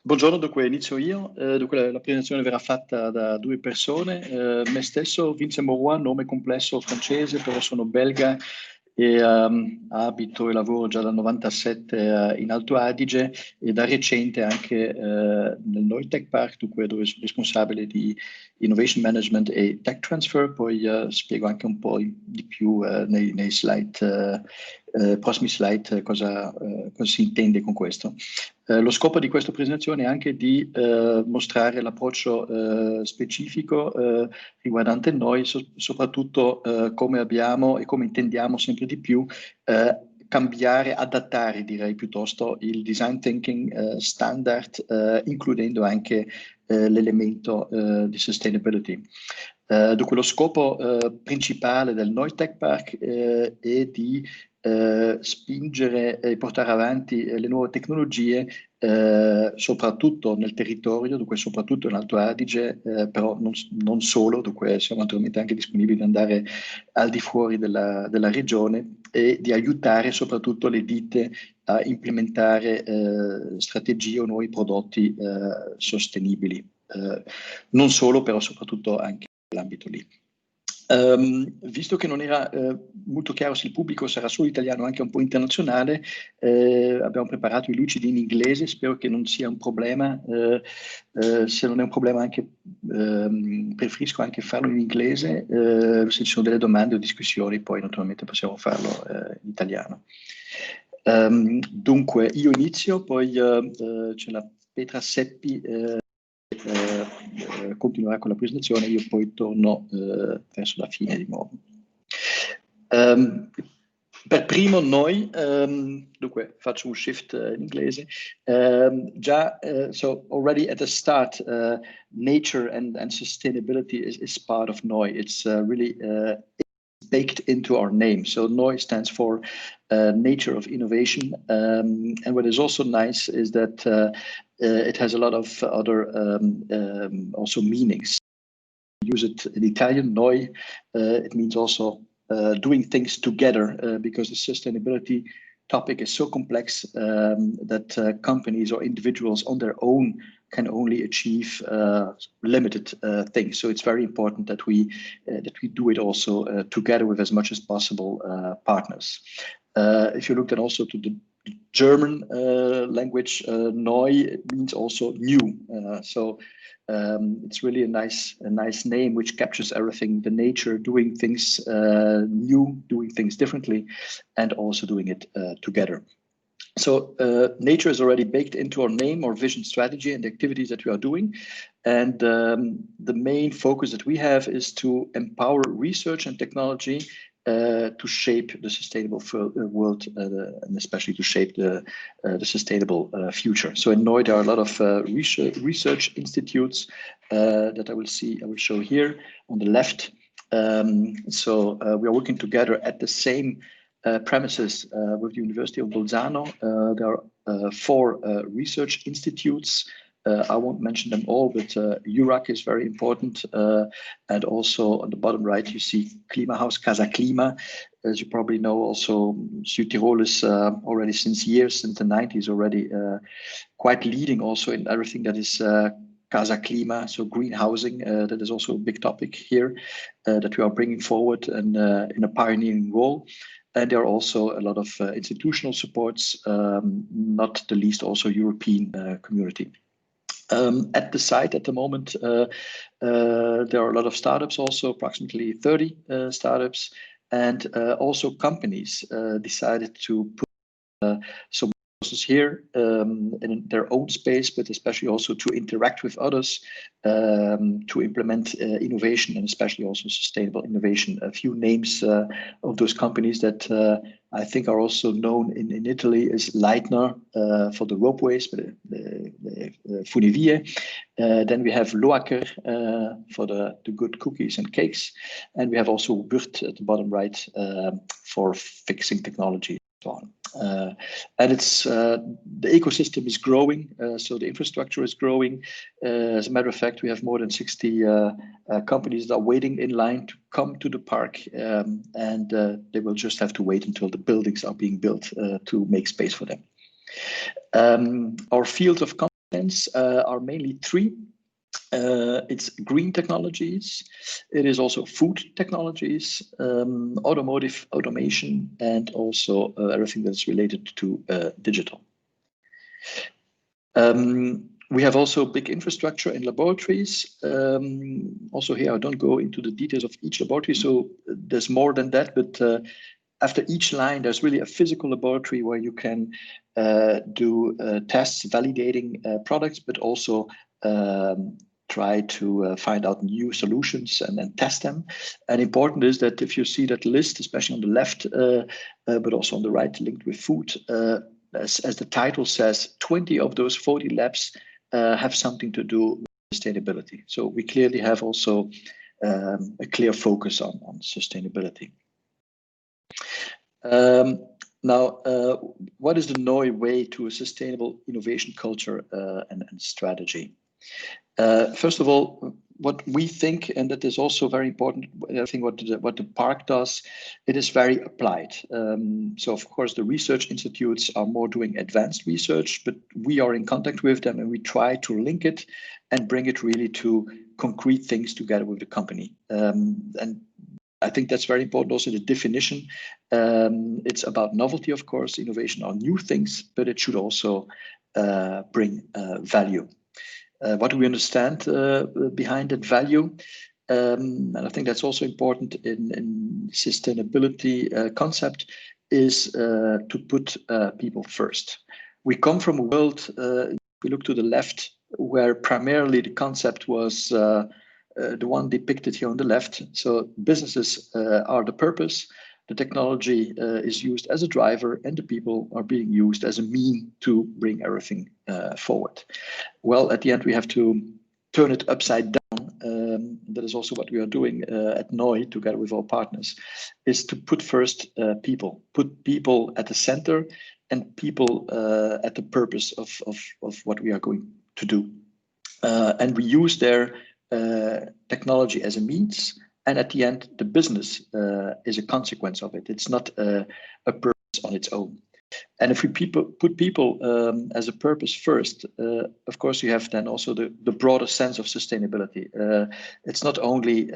Buongiorno, dunque inizio io. Dunque la presentazione verrà fatta da due persone, me stesso, Vincent Mauroit, nome complesso francese, però sono belga e abito e lavoro già dal 97 in Alto Adige e da recente anche nel NOI Techparck, dunque dove sono responsabile di Innovation Management e Tech Transfer. Poi spiego anche un po' di più nei slide, prossimi slide cosa si intende con questo. Lo scopo di questa presentazione è anche di mostrare l'approccio specifico riguardante noi, soprattutto come abbiamo e come intendiamo sempre di più cambiare, adattare direi piuttosto il design thinking standard, includendo anche l'elemento di sustainability. Dunque lo scopo principale del NOI Techparck è di spingere e portare avanti le nuove tecnologie soprattutto nel territorio, dunque soprattutto in Alto Adige, però non solo, dunque siamo naturalmente anche disponibili ad andare al di fuori della regione e di aiutare soprattutto le ditte a implementare strategie o nuovi prodotti sostenibili, non solo, però soprattutto anche nell'ambito lì. Visto che non era molto chiaro se il pubblico sarà solo italiano o anche un po' internazionale, abbiamo preparato i lucidi in inglese, spero che non sia un problema, se non è un problema anche preferisco anche farlo in inglese, se ci sono delle domande o discussioni poi naturalmente possiamo farlo in italiano. Dunque io inizio, poi c'è la Petra Seppi continuerà con la presentazione, io poi torno verso la fine di nuovo. Per primo noi, dunque faccio un shift in inglese, so already at the start, nature and sustainability is part of NOI. It's really baked into our name. So NOI stands for Nature of Innovation. And what is also nice is that it has a lot of other also meanings. Use it in Italian, NOI, it means also doing things together because the sustainability topic is so complex that companies or individuals on their own can only achieve limited things. So it's very important that we do it also together with as much as possible partners. If you look then also to the German language, neu, it means also new. So it's really a nice name which captures everything: the nature, doing things new, doing things differently, and also doing it together. So nature is already baked into our name, our vision, strategy, and the activities that we are doing. And the main focus that we have is to empower research and technology to shape the sustainable world, and especially to shape the sustainable future. So in NOI, there are a lot of research institutes that I will show here on the left. So we are working together at the same premises with the University of Bolzano. There are 4 research institutes. I won't mention them all, but URAC is very important. And also on the bottom right, you see Klimahaus Casa Klima. As you probably know, also Südtirol is already since the 90s already quite leading also in everything that is Casa Klima, so green housing. That is also a big topic here that we are bringing forward and in a pioneering role. And there are also a lot of institutional supports, not the least also European community. At the site at the moment, there are a lot of startups also, approximately 30 startups, and also companies decided to put some resources here in their own space, but especially also to interact with others, to implement innovation and especially also sustainable innovation. A few names of those companies that I think are also known in Italy is Leitner for the ropeways, Funivie. Then we have Loacker for the good cookies and cakes. And we have also Wurt at the bottom right for fixing technology and so on. And it's the ecosystem is growing, so the infrastructure is growing. As a matter of fact, we have more than 60 companies that are waiting in line to come to the park, and they will just have to wait until the buildings are being built to make space for them. Our field of competence are mainly three. It's green technologies, it is also food technologies, automotive automation, and also everything that's related to digital. We have also big infrastructure in laboratories. Also here, I don't go into the details of each laboratory, so there's more than that, but after each line, there's really a physical laboratory where you can do tests, validating products, but also try to find out new solutions and then test them. And important is that if you see that list, especially on the left, but also on the right, linked with food, as the title says, 20 of those 40 labs have something to do with sustainability. So we clearly have also a clear focus on sustainability. Now, what is the NOI way to a sustainable innovation culture and strategy? First of all, what we think, and that is also very important, I think what the park does, it is very applied. So of course, the research institutes are more doing advanced research, but we are in contact with them and we try to link it and bring it really to concrete things together with the company. And I think that's very important also the definition. It's about novelty, of course, innovation are new things, but it should also bring value. What do we understand behind that value? And I think that's also important in sustainability concept is to put people first. We come from a world, if we look to the left, where primarily the concept was the one depicted here on the left. So businesses are the purpose, the technology is used as a driver, and the people are being used as a mean to bring everything forward. Well, at the end, we have to turn it upside down. That is also what we are doing at NOI together with our partners, is to put first people, put people at the center and people at the purpose of what we are going to do. And we use their technology as a means, and at the end, the business is a consequence of it. It's not a purpose on its own. And if we put people as a purpose first, of course, you have then also the broader sense of sustainability. It's not only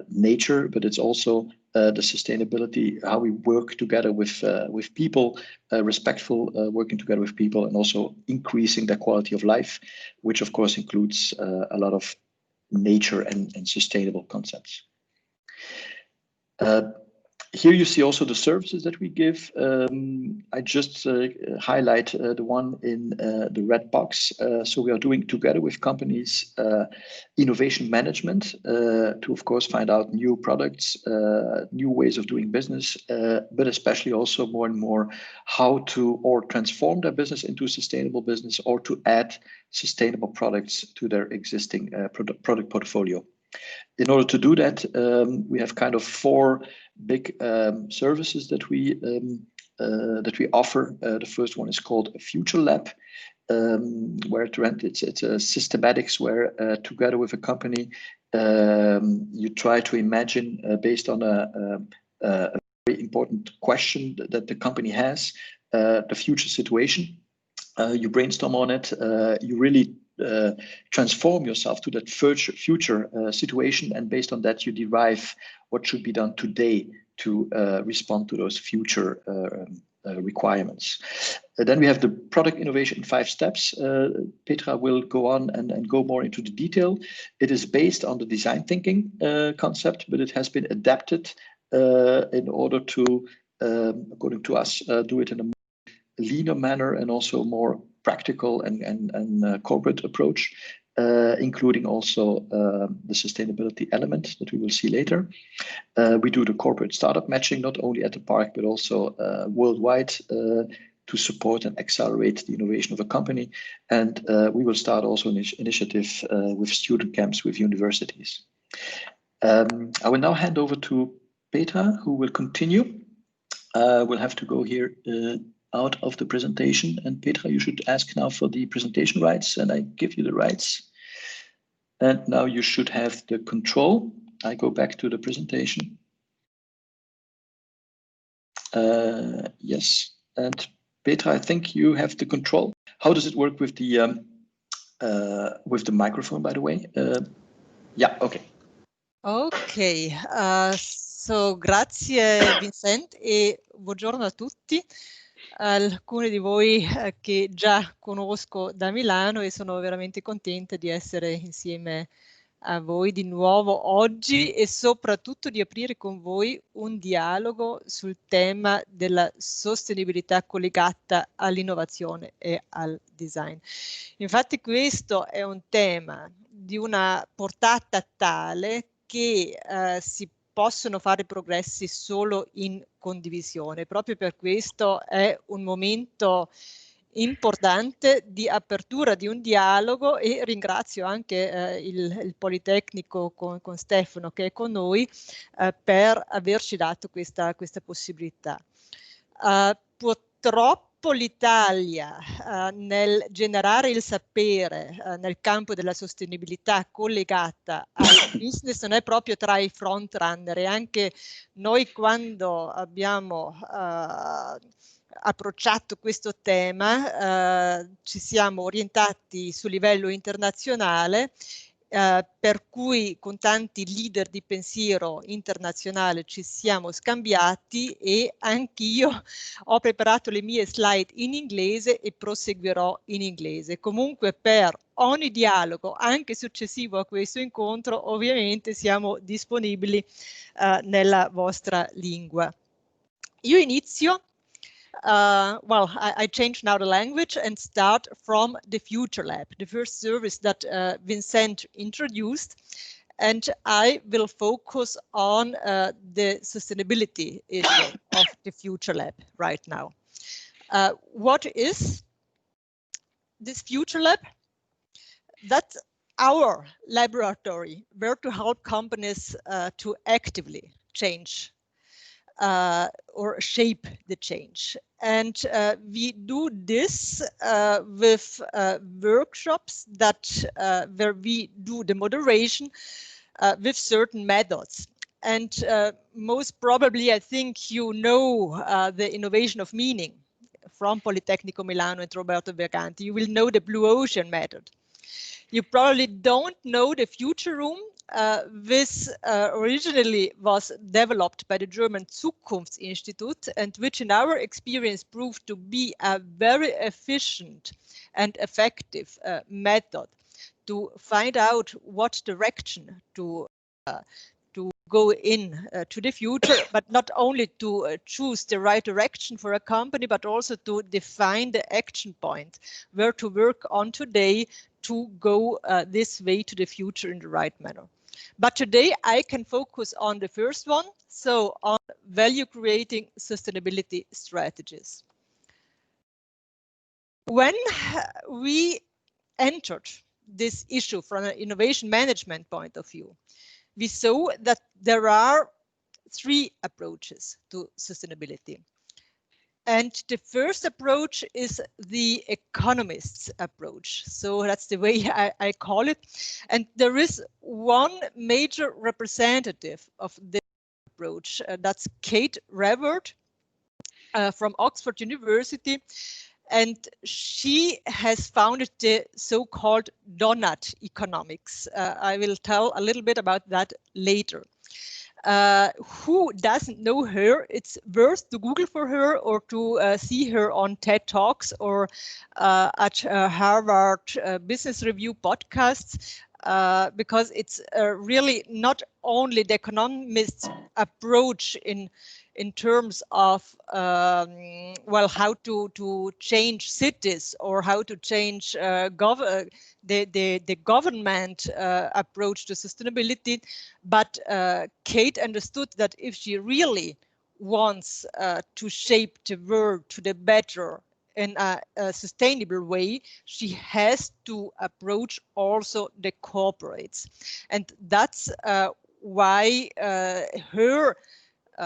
nature, but it's also the sustainability, how we work together with people, respectful working together with people, and also increasing their quality of life, which of course includes a lot of nature and sustainable concepts. Here you see also the services that we give. I just highlight the one in the red box. So we are doing together with companies innovation management to, of course, find out new products, new ways of doing business, but especially also more and more how to or transform their business into a sustainable business or to add sustainable products to their existing product portfolio. In order to do that, we have kind of four big services that we offer. The first one is called a Future Lab, where it's a systematics where together with a company you try to imagine based on a very important question that the company has, the future situation. You brainstorm on it. You really transform yourself to that future situation, and based on that you derive what should be done today to respond to those future requirements. Then we have the product innovation in 5 steps. Petra will go on and go more into the detail. It is based on the design thinking concept, but it has been adapted in order to, according to us, do it in a more leaner manner and also more practical and corporate approach, including also the sustainability element that we will see later. We do the corporate startup matching, not only at the park, but also worldwide to support and accelerate the innovation of a company. And we will start also an initiative with student camps with universities. I will now hand over to Petra, who will continue. We'll have to go here out of the presentation, and Petra, you should ask now for the presentation rights, and I give you the rights. And now you should have the control. I go back to the presentation. Yes, and Petra, I think you have the control. How does it work with the microphone, by the way? Yeah, okay. Ok, so grazie Vincent e buongiorno a tutti. Alcuni di voi che già conosco da Milano e sono veramente contenta di essere insieme a voi di nuovo oggi e soprattutto di aprire con voi un dialogo sul tema della sostenibilità collegata all'innovazione e al design. Infatti questo è un tema di una portata tale che si possono fare progressi solo in condivisione. Proprio per questo è un momento importante di apertura di un dialogo e ringrazio anche il Politecnico con Stefano che è con noi per averci dato questa possibilità. Purtroppo l'Italia nel generare il sapere nel campo della sostenibilità collegata al business non è proprio tra i front runner e anche noi quando abbiamo approcciato questo tema ci siamo orientati su livello internazionale per cui con tanti leader di pensiero internazionale ci siamo scambiati e anch'io ho preparato le mie slide in inglese e proseguirò in inglese. Comunque per ogni dialogo, anche successivo a questo incontro, ovviamente siamo disponibili nella vostra lingua. Io inizio. Well, I change now the language and start from the Future Lab, the first service that Vincent introduced. And I will focus on the sustainability issue of the Future Lab right now. What is this Future Lab? That's our laboratory where to help companies to actively change or shape the change. And we do this with workshops that where we do the moderation with certain methods. And most probably, I think you know the innovation of meaning from Politecnico Milano and Roberto Berganti. You will know the Blue Ocean method. You probably don't know the Future Room. This originally was developed by the German Zukunftsinstitut and which in our experience proved to be a very efficient and effective method to find out what direction to go in to the future, but not only to choose the right direction for a company, but also to define the action point where to work on today to go this way to the future in the right manner. But today I can focus on the first one, so on value creating sustainability strategies. When we entered this issue from an innovation management point of view, we saw that there are three approaches to sustainability. And the first approach is the economist's approach. So that's the way I call it. And there is one major representative of this approach. That's Kate Raworth from Oxford University. And she has founded the so-called donut economics. I will tell a little bit about that later. Who doesn't know her? It's worth to Google for her or to see her on TED Talks or at Harvard Business Review podcasts, because it's really not only the economist's approach in terms of well, how to change cities or how to change the government approach to sustainability, but Kate understood that if she really wants to shape the world to the better in a sustainable way, she has to approach also the corporates, and that's why her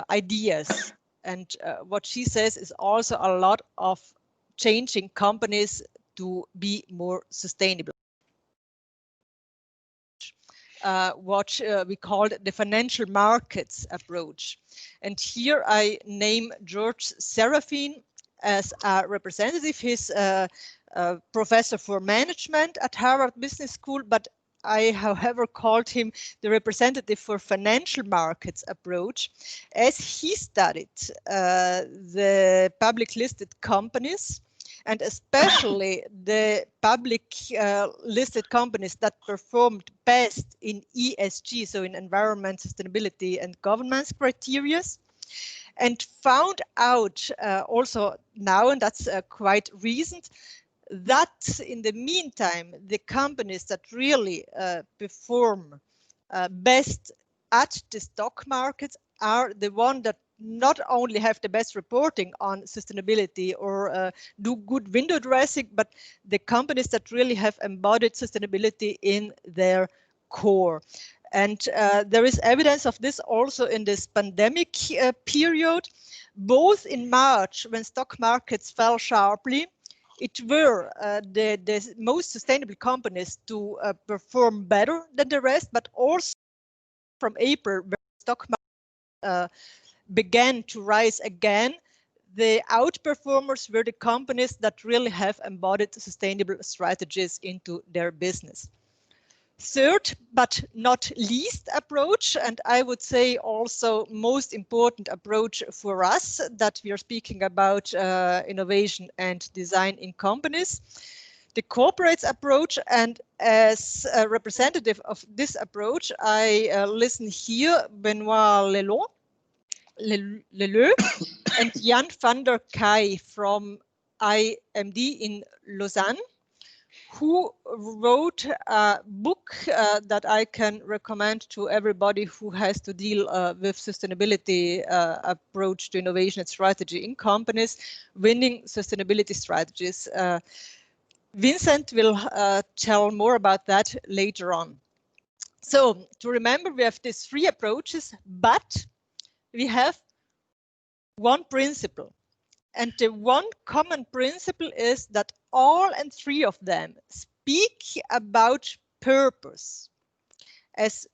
ideas and what she says is also a lot of changing companies to be more sustainable. What we call the financial markets approach. And here I name George Serafin as a representative. He's a professor for management at Harvard Business School, but I, however, called him the representative for financial markets approach, as he studied the public listed companies, and especially the public listed companies that performed best in ESG, so in environment, sustainability, and governance criteria, and found out also now, and that's quite recent, that in the meantime, the companies that really perform best at the stock markets are the ones that not only have the best reporting on sustainability or do good window dressing, but the companies that really have embodied sustainability in their core. And there is evidence of this also in this pandemic period, both in March when stock markets fell sharply. It were the most sustainable companies to perform better than the rest, but also from April, when stock market began to rise again, the outperformers were the companies that really have embodied sustainable strategies into their business. Third, but not least approach, and I would say also most important approach for us that we are speaking about innovation and design in companies, the corporate approach. And as a representative of this approach, I listen here Benoit Leleu and Jan van der Kaai from IMD in Lausanne, who wrote a book that I can recommend to everybody who has to deal with sustainability approach to innovation and strategy in companies, Winning Sustainability Strategies. Vincent will tell more about that later on. So to remember, we have these three approaches, but we have one principle. And the one common principle is that all and three of them speak about purpose as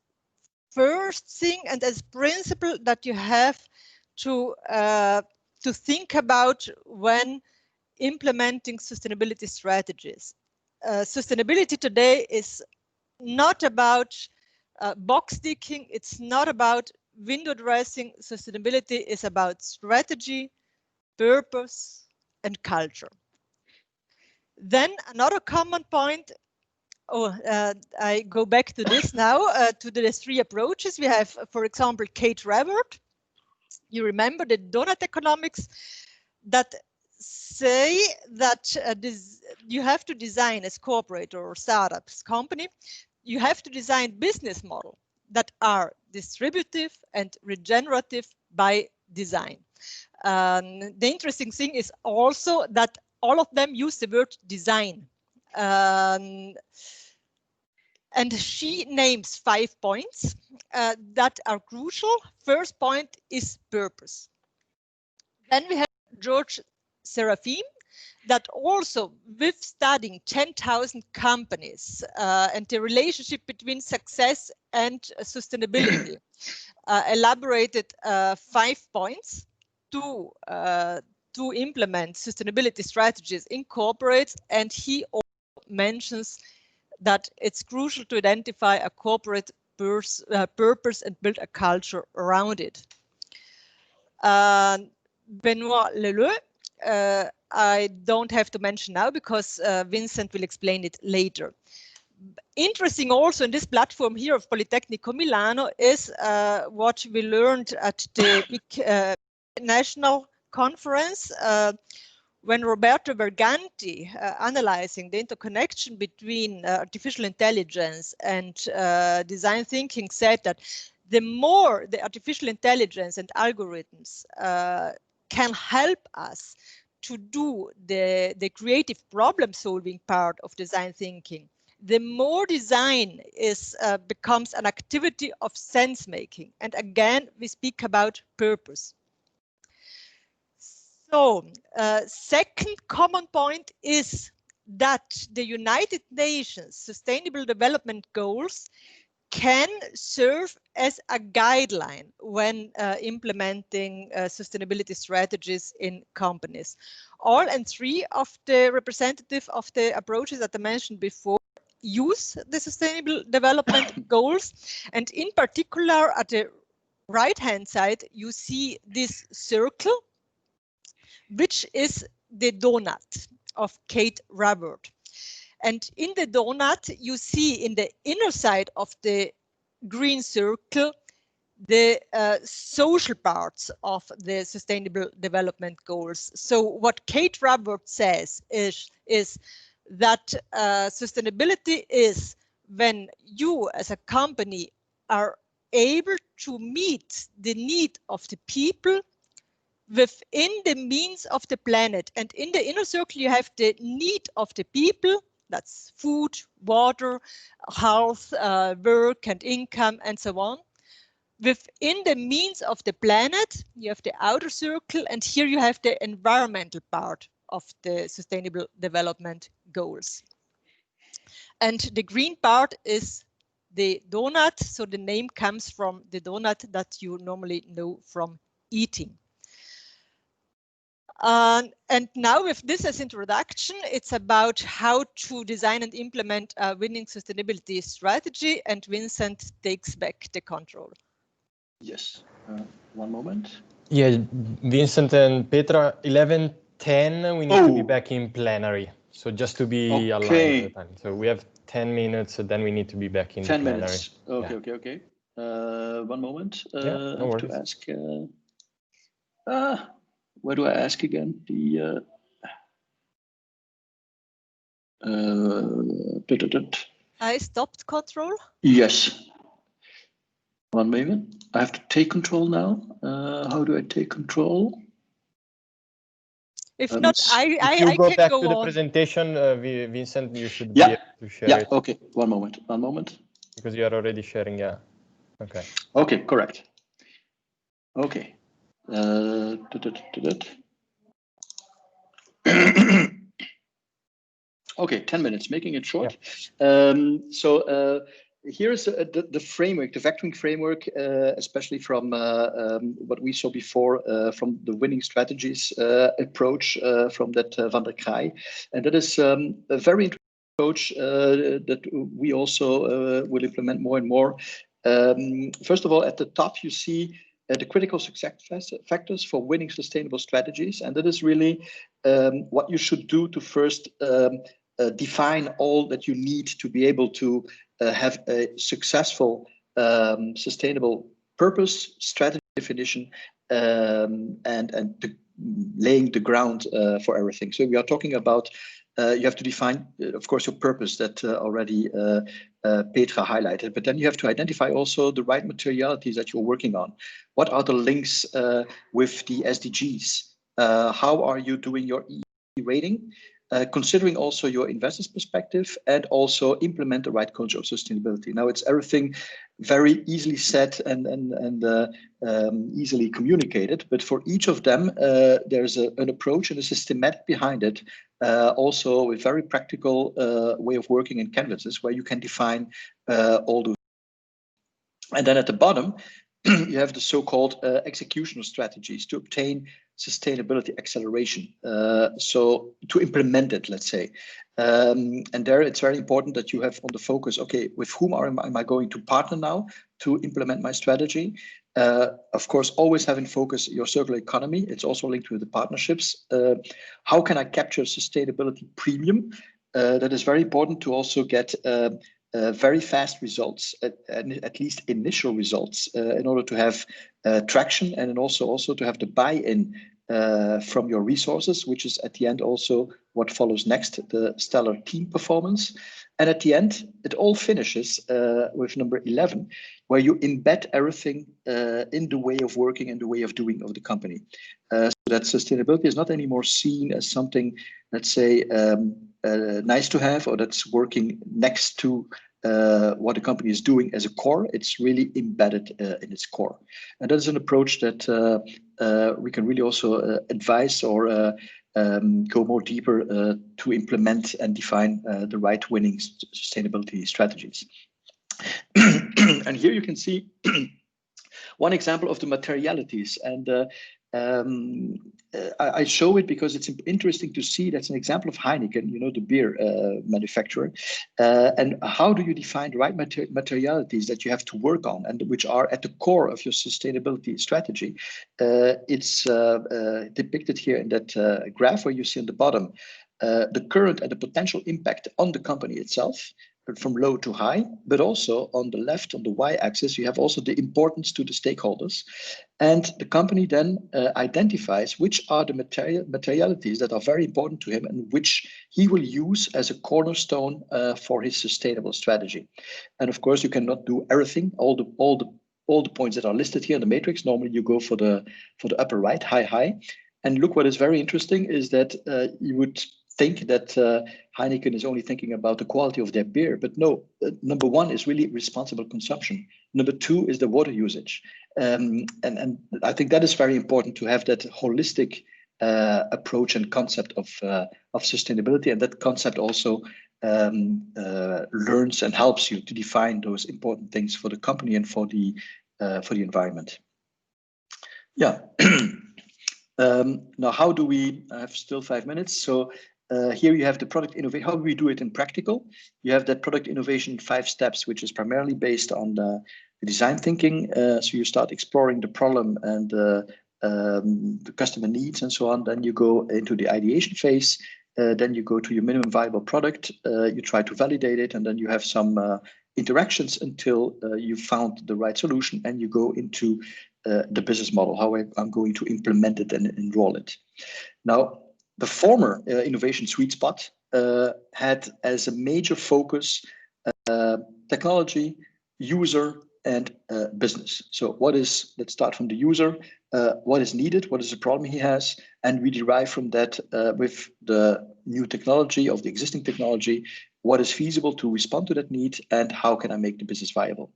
first thing and as principle that you have to think about when implementing sustainability strategies. Sustainability today is not about box ticking. It's not about window dressing. Sustainability is about strategy, purpose, and culture. Then another common point, I go back to this now, to the three approaches. We have, for example, Kate Raworth. You remember the donut economics that say that you have to design as corporate or startups company, you have to design business models that are distributive and regenerative by design. The interesting thing is also that all of them use the word design. And she names 5 points that are crucial. First point is purpose. Then we have George Serafim, that also with studying 10,000 companies and the relationship between success and sustainability, elaborated 5 points to implement sustainability strategies in corporates, and he also mentions that it's crucial to identify a corporate purpose and build a culture around it. Benoit Leleu, I don't have to mention now because Vincent will explain it later. Interesting also in this platform here of Politecnico Milano is what we learned at the big national conference when Roberto Berganti, analyzing the interconnection between artificial intelligence and design thinking, said that the more the artificial intelligence and algorithms can help us to do the creative problem solving part of design thinking, the more design becomes an activity of sense making. And again, we speak about purpose. So, second common point is that the United Nations Sustainable Development Goals can serve as a guideline when implementing sustainability strategies in companies. All and three of the representative of the approaches that I mentioned before use the Sustainable Development Goals, and in particular at the right-hand side you see this circle, which is the donut of Kate Raworth. And in the donut, you see in the inner side of the green circle, the social parts of the Sustainable Development Goals. So what Kate Raworth says is that sustainability is when you as a company are able to meet the need of the people within the means of the planet. And in the inner circle, you have the need of the people. That's food, water, health, work and income, and so on. Within the means of the planet, you have the outer circle, and here you have the environmental part of the Sustainable Development Goals. And the green part is the donut, so the name comes from the donut that you normally know from eating. And now with this as introduction, it's about how to design and implement a winning sustainability strategy, and Vincent takes back the control. Yes, one moment. Yeah, Vincent and Petra, 11:10, we need to be back in plenary. So just to be aligned with the time. So we have 10 minutes, so then we need to be back in 10 the plenary. minutes. Okay, yeah. Okay. One moment. Yeah, no worries. To ask. Where do I ask again? The I stopped control. Yes. One moment. I have to take control now. How do I take control? If not, if you I go can back go to the on. presentation, Vincent, you should be able to share it. Okay. One moment. One moment. Because you are already sharing. Yeah. Okay. Okay. Correct. Okay. Okay, 10 minutes, making it short. Yeah. Here's the framework, the vectoring framework, especially from what we saw before from the winning strategies approach from that Van der Kraai. And that is a very interesting approach that we also will implement more and more. First of all, at the top, you see the critical success factors for winning sustainable strategies. And that is really what you should do to first define all that you need to be able to have a successful sustainable purpose, strategy definition, and laying the ground for everything. So we are talking about you have to define, of course, your purpose that already Petra highlighted, but then you have to identify also the right materialities that you're working on. What are the links with the SDGs? How are you doing your E rating? Considering also your investors' perspective, and also implement the right culture of sustainability. Now, it's everything very easily said and easily communicated, but for each of them, there's an approach and a systematic behind it, also with very practical way of working in canvases where you can define all those. And then at the bottom, you have the so-called executional strategies to obtain sustainability acceleration. So to implement it, let's say. And there it's very important that you have on the focus, okay, with whom am I going to partner now to implement my strategy? Of course, always have in focus your circular economy. It's also linked with the partnerships. How can I capture sustainability premium? That is very important to also get very fast results, at least initial results, in order to have traction, and then also to have the buy-in from your resources, which is at the end also what follows next, the stellar team performance. And at the end, it all finishes with number 11, where you embed everything in the way of working and the way of doing of the company. So that sustainability is not anymore seen as something, let's say, nice to have, or that's working next to what the company is doing as a core. It's really embedded in its core. And that is an approach that we can really also advise or go more deeper to implement and define the right winning sustainability strategies. And here you can see one example of the materialities, and I show it because it's interesting to see that's an example of Heineken, you know, the beer manufacturer, and how do you define the right materialities that you have to work on and which are at the core of your sustainability strategy. It's depicted here in that graph where you see on the bottom the current and the potential impact on the company itself, from low to high, but also on the left, on the y-axis, you have also the importance to the stakeholders. And the company then identifies which are the materialities that are very important to him and which he will use as a cornerstone for his sustainable strategy. And of course, you cannot do everything, all the points that are listed here in the matrix. Normally you go for the upper right, high. And look, what is very interesting is that you would think that Heineken is only thinking about the quality of their beer, but no, number one is really responsible consumption. Number two is the water usage. And I think that is very important to have that holistic approach and concept of sustainability. And that concept also learns and helps you to define those important things for the company and for the environment. Yeah. Now, how do we, I have still 5 minutes. So here you have the product innovation. How do we do it in practical? You have that product innovation 5 steps, which is primarily based on the design thinking. So you start exploring the problem and the customer needs and so on. Then you go into the ideation phase. Then you go to your minimum viable product. You try to validate it, and then you have some interactions until you found the right solution, and you go into the business model, how I'm going to implement it and enroll it. Now, the former innovation sweet spot had as a major focus technology, user, and business. So let's start from the user. What is needed? What is the problem he has? And we derive from that with the new technology of the existing technology, what is feasible to respond to that need, and how can I make the business viable?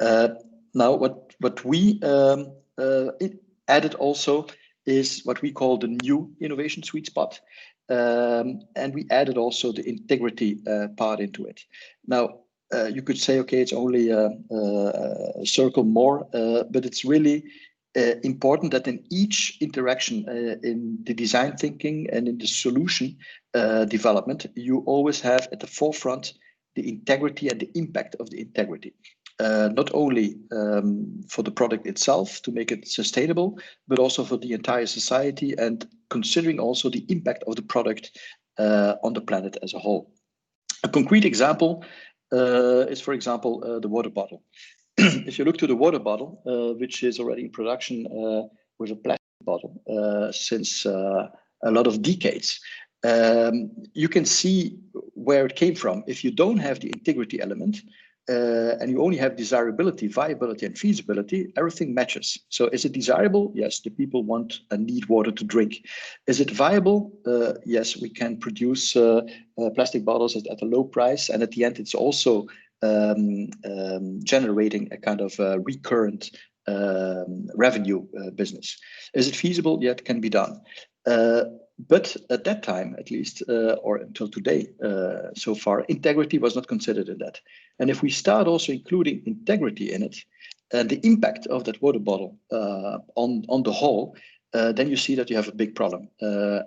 Now, what we added also is what we call the new innovation sweet spot. And we added also the integrity part into it. Now, you could say, okay, it's only a circle more, but it's really important that in each interaction in the design thinking and in the solution development, you always have at the forefront the integrity and the impact of the integrity. Not only for the product itself to make it sustainable, but also for the entire society, and considering also the impact of the product on the planet as a whole. A concrete example is, for example, the water bottle. If you look to the water bottle, which is already in production with a plastic bottle since a lot of decades, you can see where it came from. If you don't have the integrity element, and you only have desirability, viability, and feasibility, everything matches. So is it desirable? Yes, the people want and need water to drink. Is it viable? Yes, we can produce plastic bottles at a low price. And at the end, it's also generating a kind of recurrent revenue business. Is it feasible? Yeah, it can be done. But at that time, at least, or until today, so far, integrity was not considered in that. And if we start also including integrity in it, and the impact of that water bottle on the whole, then you see that you have a big problem,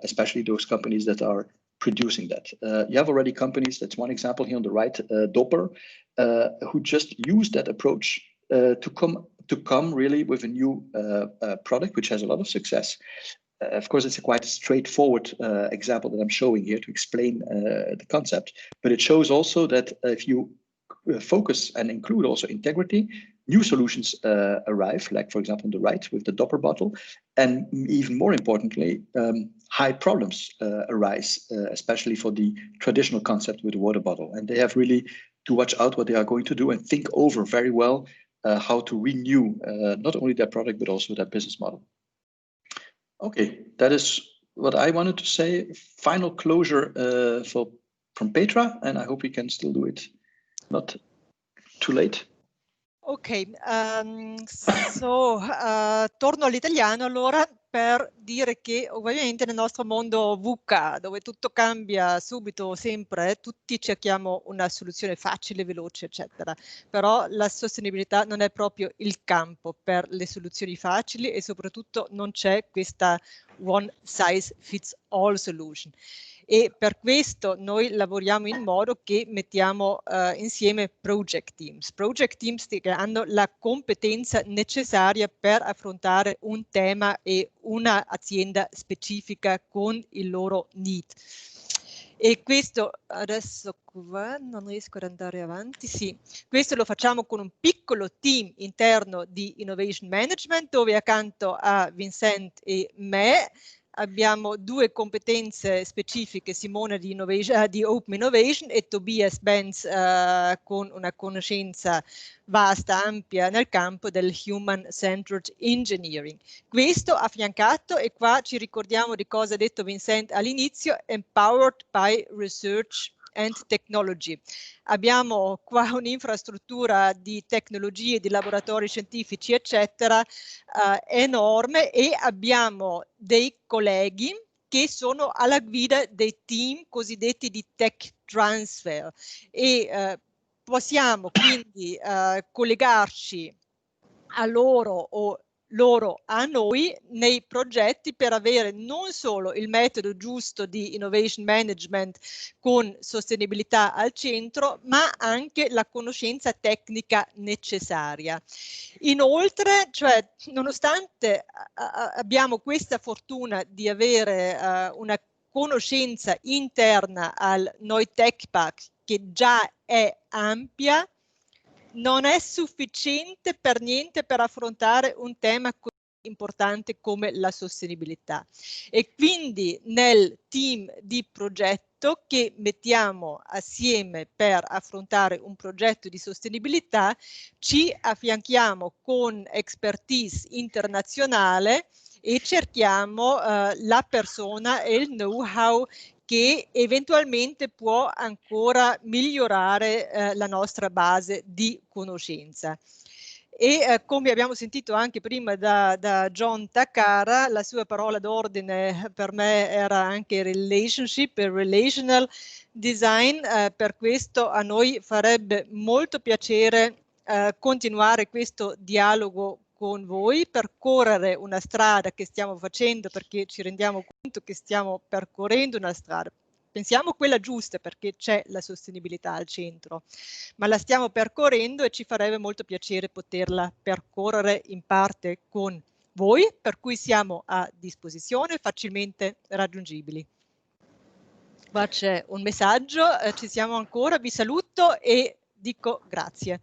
especially those companies that are producing that. You have already companies, that's one example here on the right, Doppler, who just use that approach to come really with a new product, which has a lot of success. Of course, it's a quite straightforward example that I'm showing here to explain the concept, but it shows also that if you focus and include also integrity, new solutions arrive, like for example on the right with the Doppler bottle, and even more importantly, high problems arise, especially for the traditional concept with the water bottle. And they have really to watch out what they are going to do and think over very well how to renew not only their product, but also their business model. Okay, that is what I wanted to say. Final closure from Petra, and I hope we can still do it not too late. Ok, torno all'italiano allora per dire che ovviamente nel nostro mondo VUCA, dove tutto cambia subito, sempre, tutti cerchiamo una soluzione facile, veloce, eccetera. Però la sostenibilità non è proprio il campo per le soluzioni facili e soprattutto non c'è questa one size fits all solution. E per questo noi lavoriamo in modo che mettiamo insieme project teams che hanno la competenza necessaria per affrontare un tema e un'azienda specifica con il loro need. E questo adesso qua non riesco ad andare avanti, sì, questo lo facciamo con un piccolo team interno di Innovation Management dove accanto a Vincent e me abbiamo due competenze specifiche, Simone di Open Innovation e Tobias Benz con una conoscenza vasta, ampia nel campo del Human Centered Engineering. Questo affiancato, e qua ci ricordiamo di cosa ha detto Vincent all'inizio, empowered by research and technology. Abbiamo qua un'infrastruttura di tecnologie, di laboratori scientifici, eccetera, enorme, e abbiamo dei colleghi che sono alla guida dei team cosiddetti di tech transfer e possiamo quindi collegarci a loro o loro a noi nei progetti per avere non solo il metodo giusto di innovation management con sostenibilità al centro, ma anche la conoscenza tecnica necessaria. Inoltre, cioè, nonostante abbiamo questa fortuna di avere una conoscenza interna al NOI Techparck che già è ampia, non è sufficiente per niente per affrontare un tema così importante come la sostenibilità. E quindi nel team di progetto che mettiamo assieme per affrontare un progetto di sostenibilità ci affianchiamo con expertise internazionale e cerchiamo la persona e il know-how che eventualmente può ancora migliorare la nostra base di conoscenza. E come abbiamo sentito anche prima da John Takara, la sua parola d'ordine per me era anche relationship e relational design, per questo a noi farebbe molto piacere continuare questo dialogo con voi, percorrere una strada che stiamo facendo perché ci rendiamo conto che stiamo percorrendo una strada. Pensiamo quella giusta perché c'è la sostenibilità al centro, ma la stiamo percorrendo e ci farebbe molto piacere poterla percorrere in parte con voi, per cui siamo a disposizione, facilmente raggiungibili. Qua c'è un messaggio, ci siamo ancora, vi saluto e dico grazie.